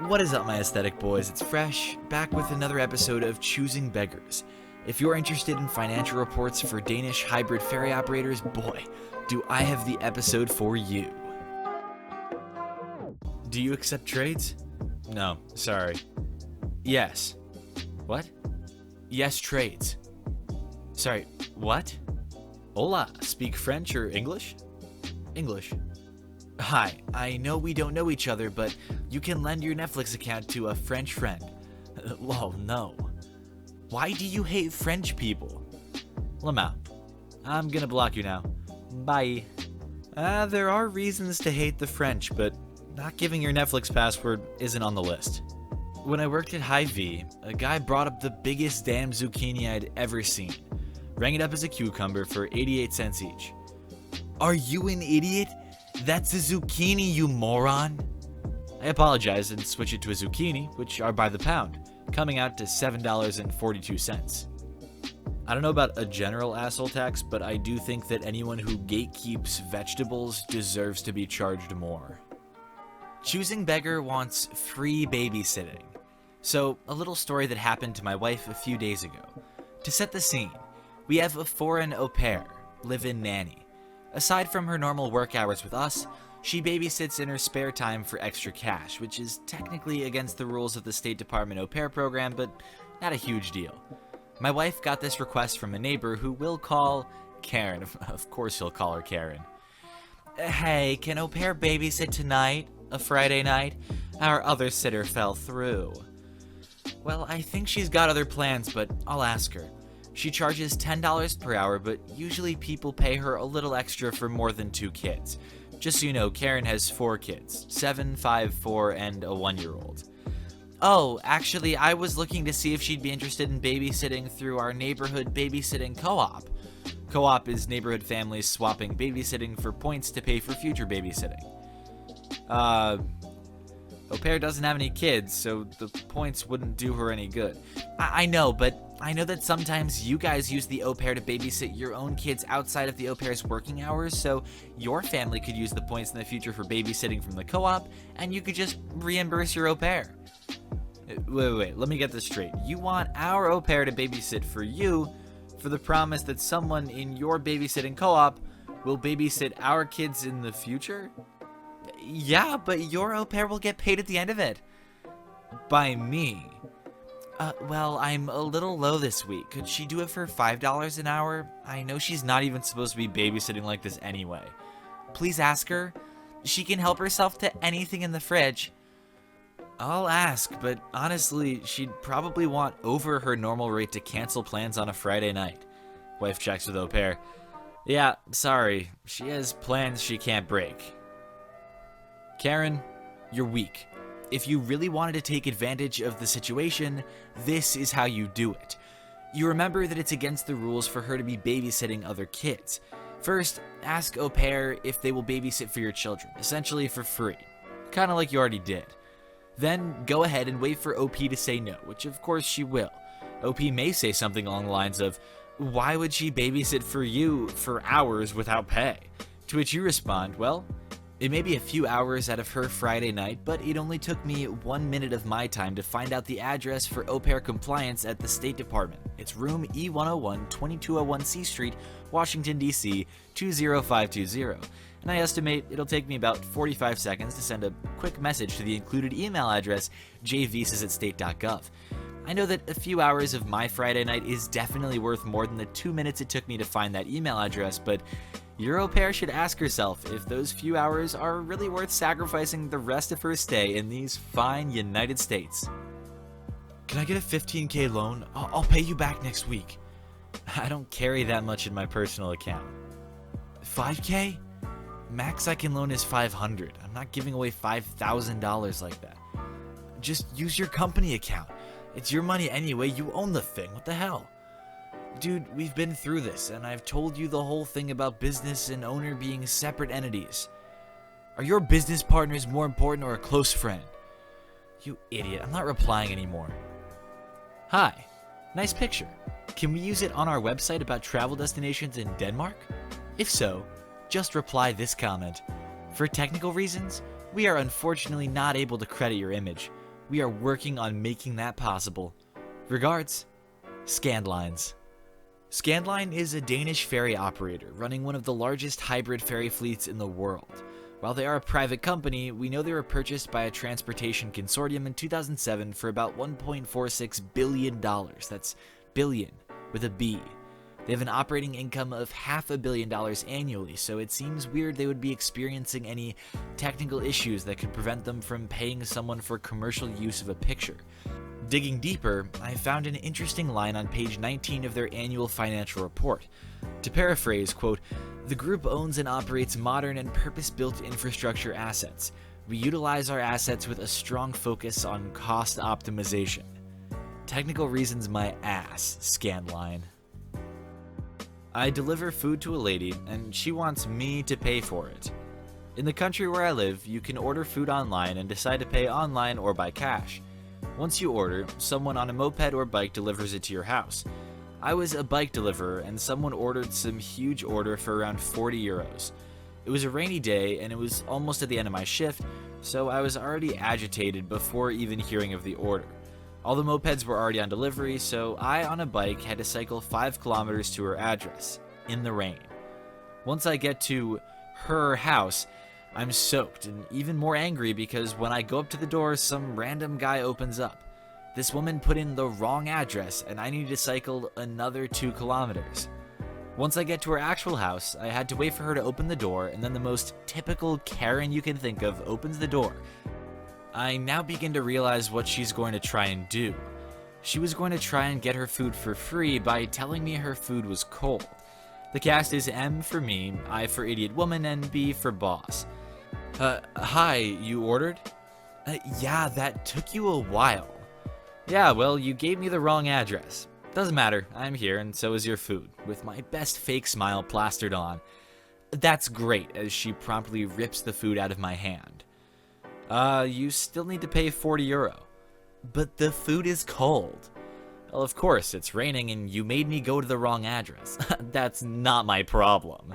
What is up, my aesthetic boys? It's Fresh, back with another episode of Choosing Beggars. If you're interested in financial reports for Danish hybrid ferry operators, boy, do I have the episode for you. Do you accept trades? No, sorry. Yes. What? Yes, trades. Sorry, what? Hola, speak French or English? English. Hi, I know we don't know each other, but you can lend your Netflix account to a French friend. Lol, no. Why do you hate French people? Lamau, I'm gonna block you now. Bye. There are reasons to hate the French, but not giving your Netflix password isn't on the list. When I worked at Hy-Vee, a guy brought up the biggest damn zucchini I'd ever seen. Rang it up as a cucumber for 88 cents each. Are you an idiot? That's a zucchini, you moron! I apologized and switched it to a zucchini, which are by the pound, coming out to $7.42. I don't know about a general asshole tax, but I do think that anyone who gatekeeps vegetables deserves to be charged more. Choosing Beggar wants free babysitting. So, a little story that happened to my wife a few days ago. To set the scene, we have a foreign au pair, live-in nanny. Aside from her normal work hours with us, she babysits in her spare time for extra cash, which is technically against the rules of the State Department au pair program, but not a huge deal. My wife got this request from a neighbor who we'll call Karen. Of course he'll call her Karen. Hey, can au pair babysit tonight? A Friday night? Our other sitter fell through. Well, I think she's got other plans, but I'll ask her. She charges $10 per hour, but usually people pay her a little extra for more than 2 kids. Just so you know, Karen has 4 kids, 7, 5, 4, and a 1-year-old. Oh, actually, I was looking to see if she'd be interested in babysitting through our neighborhood babysitting co-op. Co-op is neighborhood families swapping babysitting for points to pay for future babysitting. Au pair doesn't have any kids, so the points wouldn't do her any good. I know, but I know that sometimes you guys use the au pair to babysit your own kids outside of the au pair's working hours, so your family could use the points in the future for babysitting from the co-op, and you could just reimburse your au pair. Wait, let me get this straight. You want our au pair to babysit for you for the promise that someone in your babysitting co-op will babysit our kids in the future? Yeah, but your au pair will get paid at the end of it. By me. Well, I'm a little low this week. Could she do it for $5 an hour? I know she's not even supposed to be babysitting like this anyway. Please ask her. She can help herself to anything in the fridge. I'll ask, but honestly, she'd probably want over her normal rate to cancel plans on a Friday night. Wife checks with au pair. Yeah, sorry. She has plans she can't break. Karen, you're weak. If you really wanted to take advantage of the situation, this is how you do it. You remember that it's against the rules for her to be babysitting other kids. First, ask au pair if they will babysit for your children, essentially for free. Kinda like you already did. Then, go ahead and wait for OP to say no, which of course she will. OP may say something along the lines of, why would she babysit for you for hours without pay? To which you respond, well, it may be a few hours out of her Friday night, but it only took me 1 minute of my time to find out the address for au pair compliance at the State Department. It's room E101, 2201 C Street, Washington, D.C., 20520. And I estimate it'll take me about 45 seconds to send a quick message to the included email address, jvisas@state.gov. I know that a few hours of my Friday night is definitely worth more than the 2 minutes it took me to find that email address, but your au pair should ask herself if those few hours are really worth sacrificing the rest of her stay in these fine United States. Can I get a $15K loan? I'll pay you back next week. I don't carry that much in my personal account. $5K? Max I can loan is $500. I'm not giving away $5,000 like that. Just use your company account. It's your money anyway, you own the thing, what the hell? Dude, we've been through this, and I've told you the whole thing about business and owner being separate entities. Are your business partners more important or a close friend? You idiot, I'm not replying anymore. Hi, nice picture. Can we use it on our website about travel destinations in Denmark? If so, just reply this comment. For technical reasons, we are unfortunately not able to credit your image. We are working on making that possible. Regards, Scandlines. Scandline is a Danish ferry operator running one of the largest hybrid ferry fleets in the world. While they are a private company, we know they were purchased by a transportation consortium in 2007 for about $1.46 billion. That's billion with a B. They have an operating income of $500 million annually, so it seems weird they would be experiencing any technical issues that could prevent them from paying someone for commercial use of a picture. Digging deeper, I found an interesting line on page 19 of their annual financial report. To paraphrase, quote, "The group owns and operates modern and purpose-built infrastructure assets. We utilize our assets with a strong focus on cost optimization." Technical reasons my ass, Scanline. I deliver food to a lady, and she wants me to pay for it. In the country where I live, you can order food online and decide to pay online or by cash. Once you order, someone on a moped or bike delivers it to your house. I was a bike deliverer, and someone ordered some huge order for around 40 euros. It was a rainy day, and it was almost at the end of my shift, so I was already agitated before even hearing of the order. All the mopeds were already on delivery, so I, on a bike, had to cycle 5 kilometers to her address, in the rain. Once I get to her house, I'm soaked and even more angry because when I go up to the door, some random guy opens up. This woman put in the wrong address, and I needed to cycle another 2 kilometers. Once I get to her actual house, I had to wait for her to open the door, and then the most typical Karen you can think of opens the door. I now begin to realize what she's going to try and do. She was going to try and get her food for free by telling me her food was cold. The cast is M for me, I for idiot woman, and B for boss. Hi, you ordered? Yeah, that took you a while. Yeah, well, you gave me the wrong address. Doesn't matter, I'm here, and so is your food, with my best fake smile plastered on. That's great, as she promptly rips the food out of my hand. You still need to pay 40 euro. But the food is cold. Well, of course, it's raining, and you made me go to the wrong address. That's not my problem.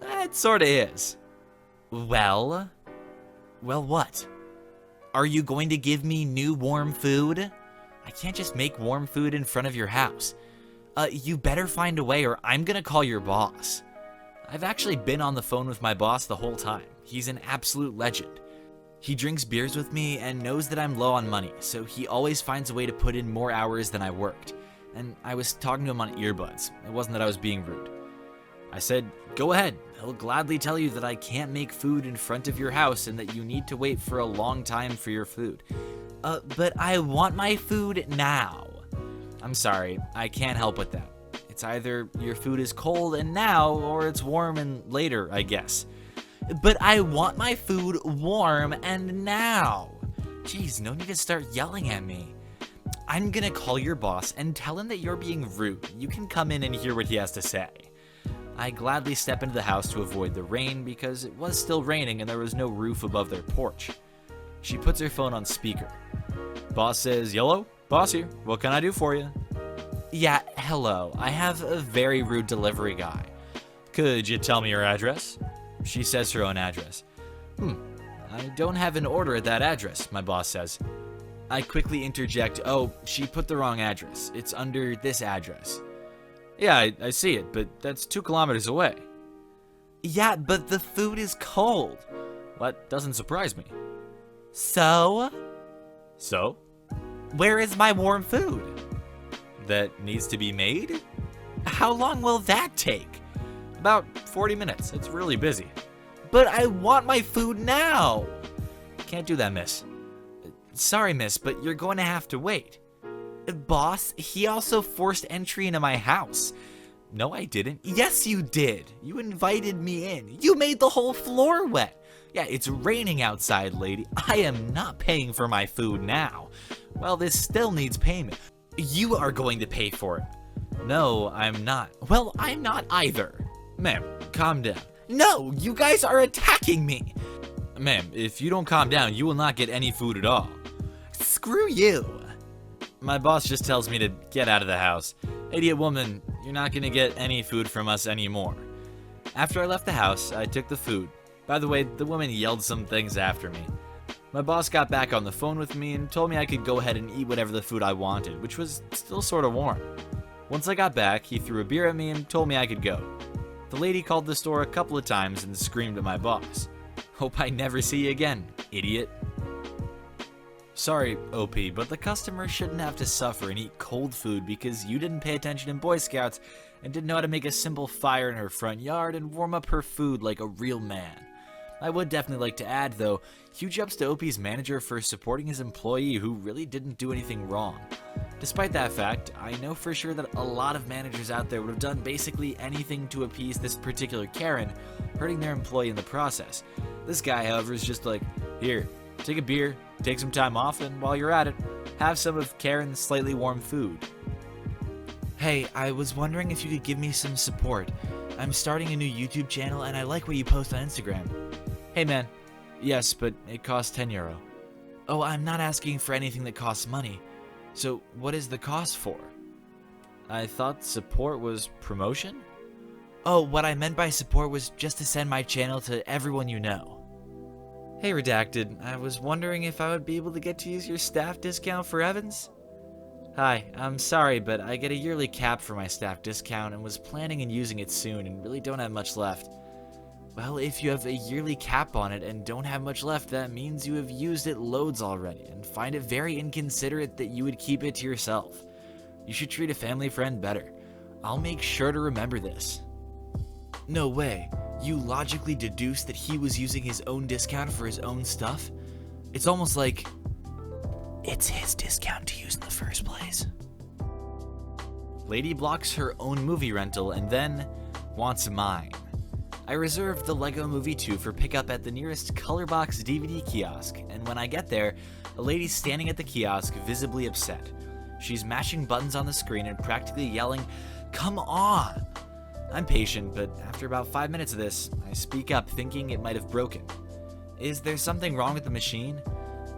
It sorta is. Well, what? Are you going to give me new warm food? I can't just make warm food in front of your house. You better find a way or I'm gonna call your boss. I've actually been on the phone with my boss the whole time. He's an absolute legend. He drinks beers with me and knows that I'm low on money, so he always finds a way to put in more hours than I worked. And I was talking to him on earbuds. It wasn't that I was being rude. I said, go ahead. He'll gladly tell you that I can't make food in front of your house and that you need to wait for a long time for your food. But I want my food now. I'm sorry, I can't help with that. It's either your food is cold and now, or it's warm and later, I guess. But I want my food warm and now. Jeez, no need to start yelling at me. I'm gonna call your boss and tell him that you're being rude. You can come in and hear what he has to say. I gladly step into the house to avoid the rain because it was still raining and there was no roof above their porch. She puts her phone on speaker. Boss says, "Yellow? Boss here. What can I do for you?" Yeah, hello. I have a very rude delivery guy. Could you tell me your address? She says her own address. I don't have an order at that address, my boss says. I quickly interject, oh, she put the wrong address. It's under this address. Yeah, I see it, but that's 2 kilometers away. Yeah, but the food is cold. That doesn't surprise me. So? So? Where is my warm food? That needs to be made? How long will that take? About 40 minutes. It's really busy. But I want my food now. Can't do that, miss. Sorry, miss, but you're going to have to wait. Boss, he also forced entry into my house. No, I didn't. Yes, you did. You invited me in. You made the whole floor wet. Yeah, it's raining outside, lady. I am not paying for my food now. Well, this still needs payment. You are going to pay for it. No, I'm not. Well, I'm not either. Ma'am, calm down. No, you guys are attacking me. Ma'am, if you don't calm down, you will not get any food at all. Screw you. My boss just tells me to get out of the house. Idiot woman, you're not gonna get any food from us anymore. After I left the house, I took the food. By the way, the woman yelled some things after me. My boss got back on the phone with me and told me I could go ahead and eat whatever the food I wanted, which was still sort of warm. Once I got back, he threw a beer at me and told me I could go. The lady called the store a couple of times and screamed at my boss. Hope I never see you again, idiot. Sorry, OP, but the customer shouldn't have to suffer and eat cold food because you didn't pay attention in Boy Scouts and didn't know how to make a simple fire in her front yard and warm up her food like a real man. I would definitely like to add, though, huge ups to OP's manager for supporting his employee who really didn't do anything wrong. Despite that fact, I know for sure that a lot of managers out there would have done basically anything to appease this particular Karen, hurting their employee in the process. This guy, however, is just like, here, take a beer, take some time off, and while you're at it, have some of Karen's slightly warm food. Hey, I was wondering if you could give me some support. I'm starting a new YouTube channel and I like what you post on Instagram. Hey man. Yes, but it costs €10. Oh, I'm not asking for anything that costs money. So what is the cost for? I thought support was promotion? Oh, what I meant by support was just to send my channel to everyone you know. Hey Redacted, I was wondering if I would be able to get to use your staff discount for Evans? Hi, I'm sorry, but I get a yearly cap for my staff discount and was planning on using it soon and really don't have much left. Well, if you have a yearly cap on it and don't have much left, that means you have used it loads already and find it very inconsiderate that you would keep it to yourself. You should treat a family friend better. I'll make sure to remember this. No way. You logically deduced that he was using his own discount for his own stuff? It's almost like it's his discount to use in the first place. Lady blocks her own movie rental and then wants mine. I reserved the Lego Movie 2 for pickup at the nearest Colorbox DVD kiosk, and when I get there, a lady's standing at the kiosk visibly upset. She's mashing buttons on the screen and practically yelling, "Come on!" I'm patient, but after about 5 minutes of this, I speak up thinking it might have broken. Is there something wrong with the machine?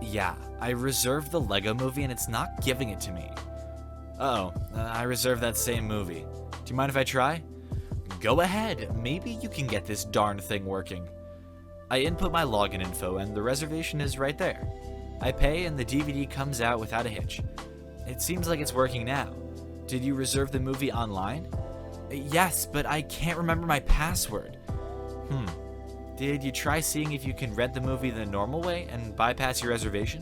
Yeah, I reserved the Lego Movie and it's not giving it to me. I reserved that same movie. Do you mind if I try? Go ahead, maybe you can get this darn thing working. I input my login info and the reservation is right there. I pay and the DVD comes out without a hitch. It seems like it's working now. Did you reserve the movie online? Yes, but I can't remember my password. Did you try seeing if you can rent the movie the normal way and bypass your reservation?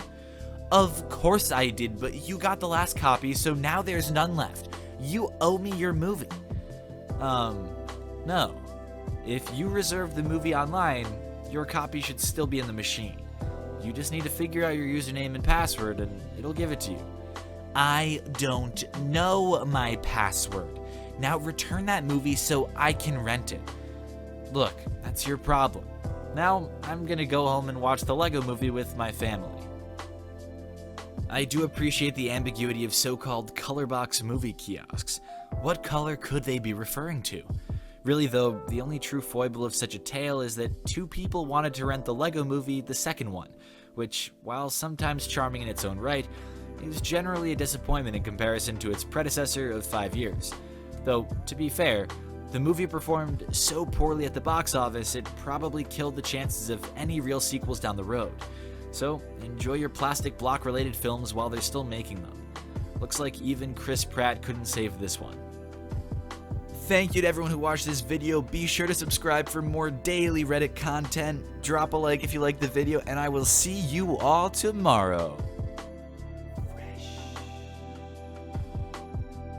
Of course I did, but you got the last copy, so now there's none left. You owe me your movie. No. If you reserve the movie online, your copy should still be in the machine. You just need to figure out your username and password and it'll give it to you. I don't know my password. Now return that movie so I can rent it. Look, that's your problem. Now I'm gonna go home and watch the Lego Movie with my family. I do appreciate the ambiguity of so-called colorbox movie kiosks. What color could they be referring to? Really though, the only true foible of such a tale is that 2 people wanted to rent the Lego Movie, the second one, which, while sometimes charming in its own right, is generally a disappointment in comparison to its predecessor of 5 years. Though, to be fair, the movie performed so poorly at the box office it probably killed the chances of any real sequels down the road. So, enjoy your plastic block related films while they're still making them. Looks like even Chris Pratt couldn't save this one. Thank you to everyone who watched this video. Be sure to subscribe for more daily Reddit content. Drop a like if you liked the video, and I will see you all tomorrow.